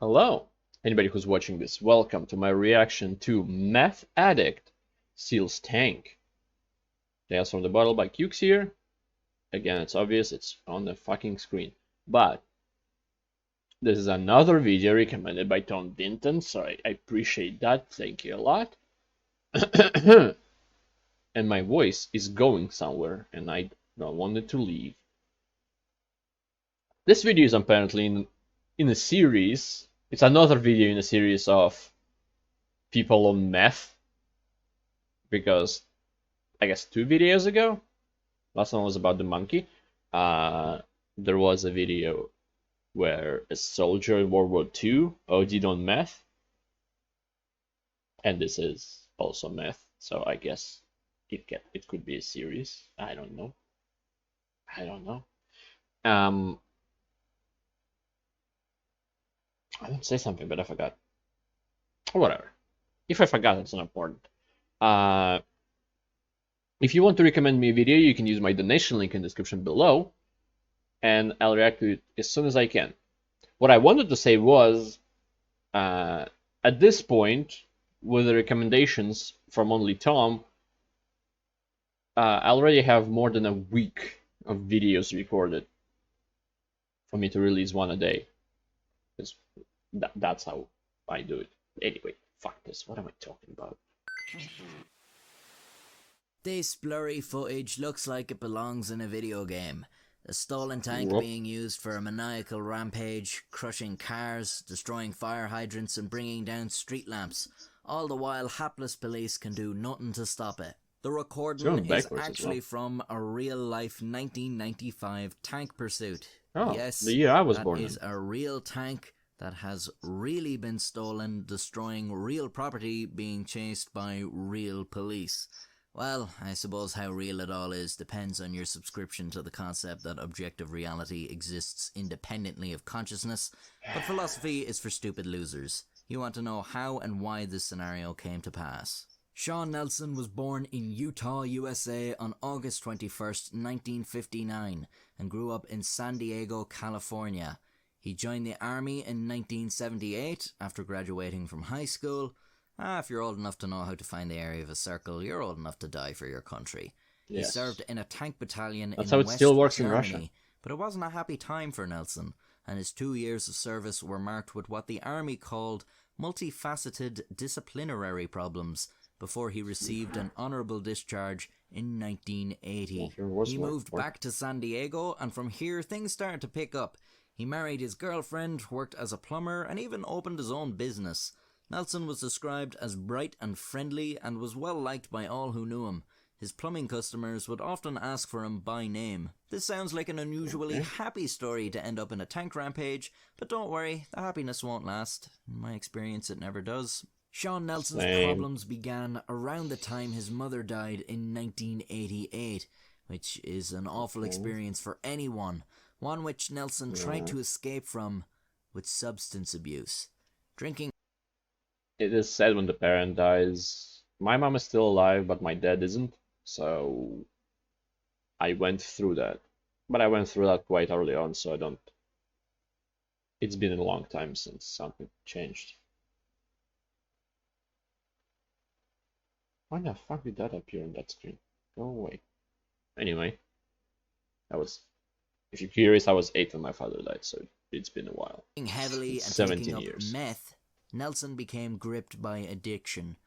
Hello, anybody who's watching this, welcome to my reaction to Meth Addict Seals Tank. Tales from the Bottle by Cukes here. Again, it's obvious, it's on the fucking screen. But this is another video recommended by Tom Vinton, so I appreciate that, thank you a lot. And my voice is going somewhere, and I don't want it to leave. This video is apparently in a series. It's another video in a series of people on meth, because I guess 2 videos ago, last one was about the monkey, there was a video where a soldier in World War II OD'd on meth, and this is also meth, so I guess it could be a series. I don't know. I didn't say something, but I forgot. Whatever. If I forgot, it's not important. If you want to recommend me a video, you can use my donation link in the description below, and I'll react to it as soon as I can. What I wanted to say was, at this point, with the recommendations from only Tom, I already have more than a week of videos recorded for me to release one a day. Because that's how I do it. Anyway, fuck this. What am I talking about? This blurry footage looks like it belongs in a video game. A stolen tank being used for a maniacal rampage, crushing cars, destroying fire hydrants and bringing down street lamps. All the while hapless police can do nothing to stop it. The recording is actually from a real-life 1995 tank pursuit. Oh, yes, the year I was born in. That is a real tank that has really been stolen, destroying real property, being chased by real police. Well, I suppose how real it all is depends on your subscription to the concept that objective reality exists independently of consciousness, but philosophy is for stupid losers. You want to know how and why this scenario came to pass. Shawn Nelson was born in Utah, USA on August 21st, 1959, and grew up in San Diego, California. He joined the Army in 1978 after graduating from high school. If you're old enough to know how to find the area of a circle, you're old enough to die for your country. Yes. He served in a tank battalion in West Germany, but it wasn't a happy time for Nelson, and his 2 years of service were marked with what the Army called multifaceted disciplinary problems, before he received an honourable discharge in 1980. He moved back to San Diego, and from here things started to pick up. He married his girlfriend, worked as a plumber, and even opened his own business. Nelson was described as bright and friendly, and was well liked by all who knew him. His plumbing customers would often ask for him by name. This sounds like an unusually happy story to end up in a tank rampage, but don't worry, the happiness won't last. In my experience, it never does. Shawn Nelson's problems began around the time his mother died in 1988, which is an awful experience for anyone, one which Nelson tried to escape from with substance abuse. Drinking. It is sad when the parent dies. My mom is still alive, but my dad isn't, so I went through that. But I went through that quite early on, so I don't... It's been a long time since something changed. Why the fuck did that appear on that screen? Go away. Anyway, if you're curious, I was 8 when my father died, so it's been a while. Heavily and taking up meth, Nelson became gripped by addiction,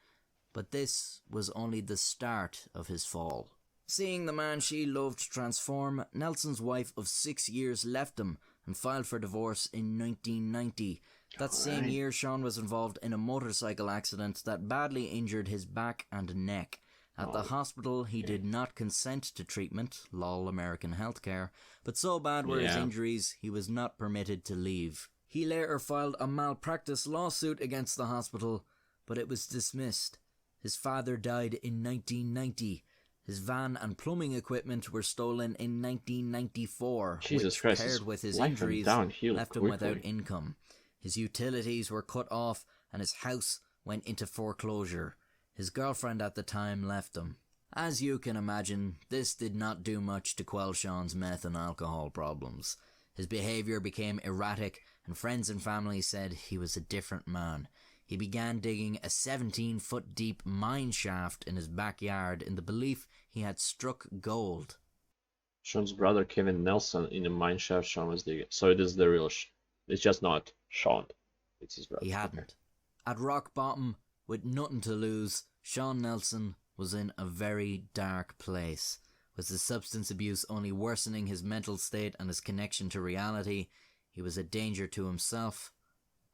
but this was only the start of his fall. Seeing the man she loved transform, Nelson's wife of 6 years left him and filed for divorce in 1990. That same year, Shawn was involved in a motorcycle accident that badly injured his back and neck. At the hospital, he did not consent to treatment, lol American healthcare, but so bad were his injuries, he was not permitted to leave. He later filed a malpractice lawsuit against the hospital, but it was dismissed. His father died in 1990. His van and plumbing equipment were stolen in 1994, which, paired with his injuries, left him without income. His utilities were cut off, and his house went into foreclosure. His girlfriend at the time left him. As you can imagine, this did not do much to quell Shawn's meth and alcohol problems. His behaviour became erratic, and friends and family said he was a different man. He began digging a 17-foot deep mine shaft in his backyard in the belief he had struck gold. Shawn's brother Kevin Nelson in a mine shaft Shawn was digging. So it is the real. It's just not Shawn. It's his brother. He hadn't. At rock bottom, with nothing to lose, Shawn Nelson was in a very dark place, with his substance abuse only worsening his mental state and his connection to reality. He was a danger to himself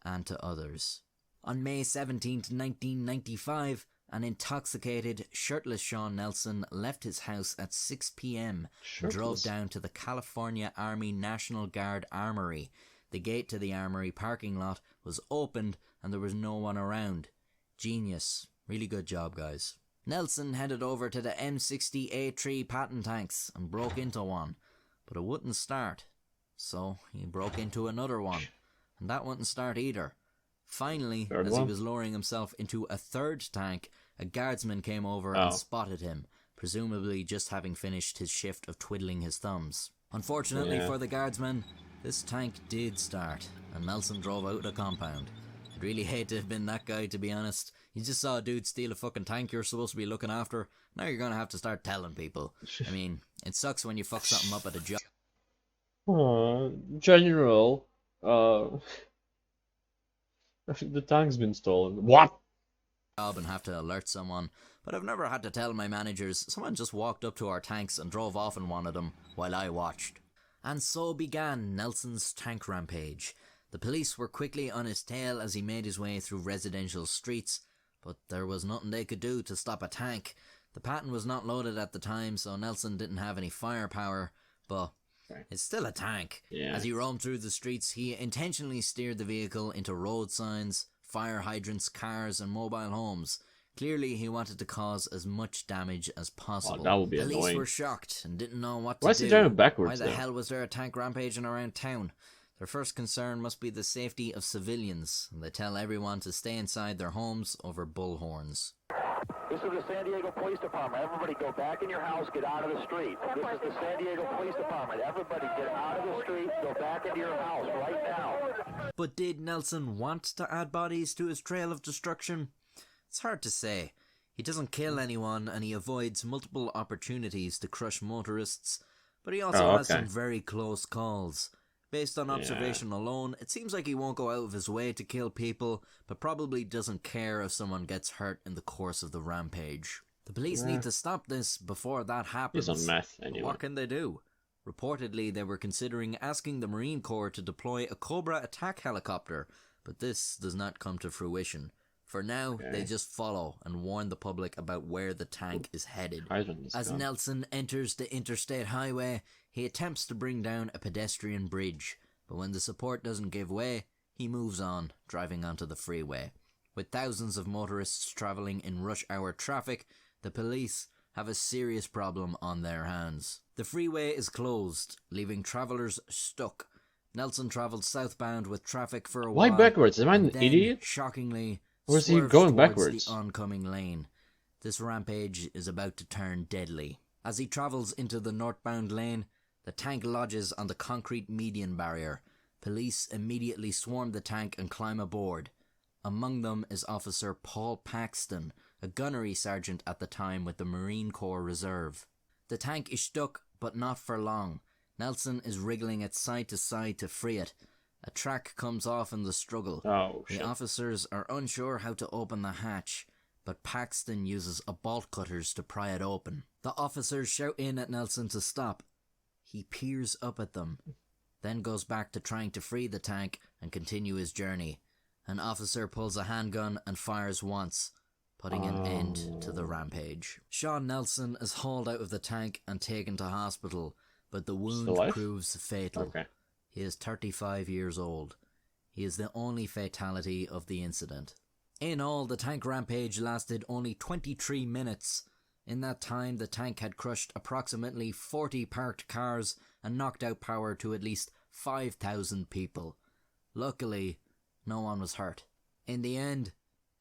and to others. On May 17, 1995, an intoxicated, shirtless Shawn Nelson left his house at 6 p.m. and drove down to the California Army National Guard Armory. The gate to the armory parking lot was opened and there was no one around. Genius. Really good job, guys. Nelson headed over to the M60A3 Patton tanks and broke into one, but it wouldn't start. So he broke into another one, and that wouldn't start either. Finally, as he was lowering himself into a third tank, a guardsman came over and spotted him, presumably just having finished his shift of twiddling his thumbs. Unfortunately for the guardsman, this tank did start, and Nelson drove out of the compound. I'd really hate to have been that guy, to be honest. You just saw a dude steal a fucking tank you're supposed to be looking after. Now you're gonna have to start telling people. I mean, it sucks when you fuck something up at a job. General, the tank's been stolen. What? And have to alert someone, but I've never had to tell my managers. Someone just walked up to our tanks and drove off in one of them while I watched. And so began Nelson's tank rampage. The police were quickly on his tail as he made his way through residential streets, but there was nothing they could do to stop a tank. The Patton was not loaded at the time, so Nelson didn't have any firepower, but it's still a tank. As he roamed through the streets, he intentionally steered the vehicle into road signs, fire hydrants, cars, and mobile homes. Clearly, he wanted to cause as much damage as possible. That would be Police annoying. were shocked and didn't know what to do. Why is he driving backwards? Why the hell was there a tank rampaging around town? Their first concern must be the safety of civilians, and they tell everyone to stay inside their homes over bullhorns. This is the San Diego Police Department. Everybody go back in your house, get out of the street. This is the San Diego Police Department. Everybody get out of the street, go back into your house right now. But did Nelson want to add bodies to his trail of destruction? It's hard to say. He doesn't kill anyone and he avoids multiple opportunities to crush motorists, but he also has some very close calls. Based on observation alone, it seems like he won't go out of his way to kill people, but probably doesn't care if someone gets hurt in the course of the rampage. The police need to stop this before that happens. He's on meth anyway. What can they do? Reportedly, they were considering asking the Marine Corps to deploy a Cobra attack helicopter, but this does not come to fruition. For now, they just follow and warn the public about where the tank is headed. As Nelson enters the interstate highway, he attempts to bring down a pedestrian bridge, but when the support doesn't give way, he moves on, driving onto the freeway. With thousands of motorists travelling in rush hour traffic, the police have a serious problem on their hands. The freeway is closed, leaving travellers stuck. Nelson travelled southbound with traffic for a while. Why backwards? Am I an idiot? Shockingly, or is he going backwards? The oncoming lane. This rampage is about to turn deadly. As he travels into the northbound lane, the tank lodges on the concrete median barrier. Police immediately swarm the tank and climb aboard. Among them is Officer Paul Paxton, a gunnery sergeant at the time with the Marine Corps Reserve. The tank is stuck, but not for long. Nelson is wriggling it side to side to free it. A track comes off in the struggle. The officers are unsure how to open the hatch, but Paxton uses a bolt cutters to pry it open. The officers shout in at Nelson to stop. He peers up at them, then goes back to trying to free the tank and continue his journey. An officer pulls a handgun and fires once, putting an end to the rampage. Shawn Nelson is hauled out of the tank and taken to hospital, but the wound proves fatal. He is 35 years old. He is the only fatality of the incident. In all, the tank rampage lasted only 23 minutes. In that time, the tank had crushed approximately 40 parked cars and knocked out power to at least 5,000 people. Luckily, no one was hurt. In the end,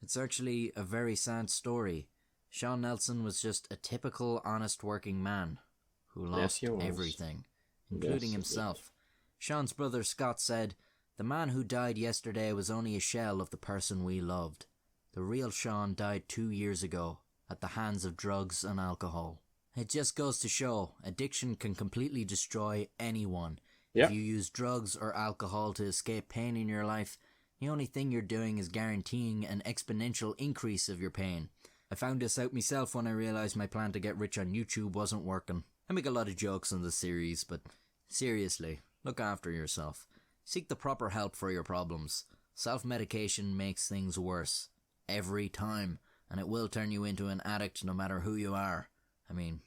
it's actually a very sad story. Shawn Nelson was just a typical honest working man who lost everything, including himself. Shawn's brother Scott said, The man who died yesterday was only a shell of the person we loved. The real Shawn died 2 years ago at the hands of drugs and alcohol. It just goes to show, addiction can completely destroy anyone. Yeah. If you use drugs or alcohol to escape pain in your life, the only thing you're doing is guaranteeing an exponential increase of your pain. I found this out myself when I realised my plan to get rich on YouTube wasn't working. I make a lot of jokes in the series, but seriously, look after yourself. Seek the proper help for your problems. Self-medication makes things worse. Every time. And it will turn you into an addict no matter who you are. I mean,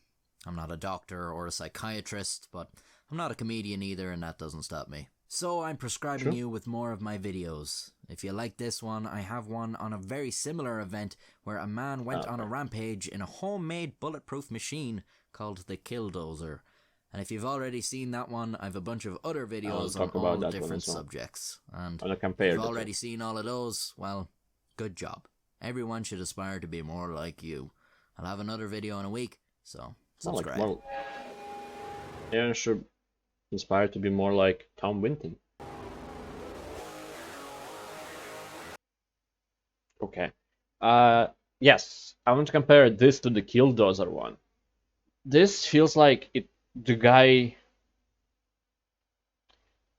I'm not a doctor or a psychiatrist, but I'm not a comedian either, and that doesn't stop me. So I'm prescribing you with more of my videos. If you like this one, I have one on a very similar event where a man went on a rampage in a homemade bulletproof machine called the Killdozer. And if you've already seen that one, I have a bunch of other videos on all the different subjects. And if you've already seen all of those, well, good job. Everyone should aspire to be more like you. I'll have another video in a week, so subscribe. Everyone should inspire to be more like Tom Winton. Okay. Yes, I want to compare this to the Killdozer one. This feels like the guy,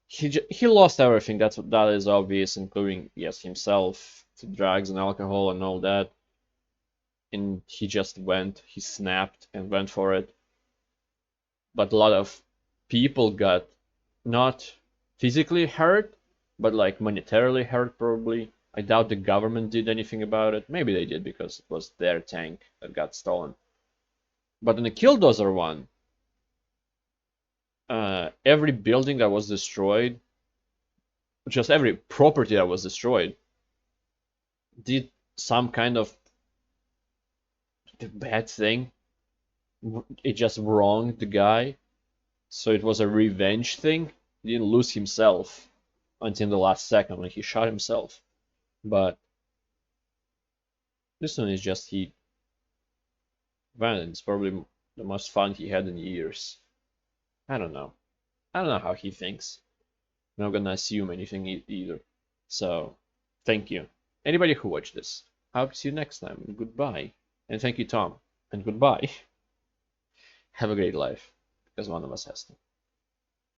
he lost everything. That is obvious, including, yes, himself, to drugs and alcohol and all that. And he snapped and went for it. But a lot of people got not physically hurt, but like monetarily hurt probably. I doubt the government did anything about it. Maybe they did because it was their tank that got stolen. But in the Killdozer one, every building that was destroyed, just every property that was destroyed, did some kind of bad thing. It just wronged the guy. So it was a revenge thing. He didn't lose himself until the last second when he shot himself. But this one is just it's probably the most fun he had in years. I don't know. I don't know how he thinks. I'm not gonna assume anything either. So, thank you. Anybody who watched this. I hope to see you next time. Goodbye. And thank you, Tom. And goodbye. Have a great life. Because one of us has to.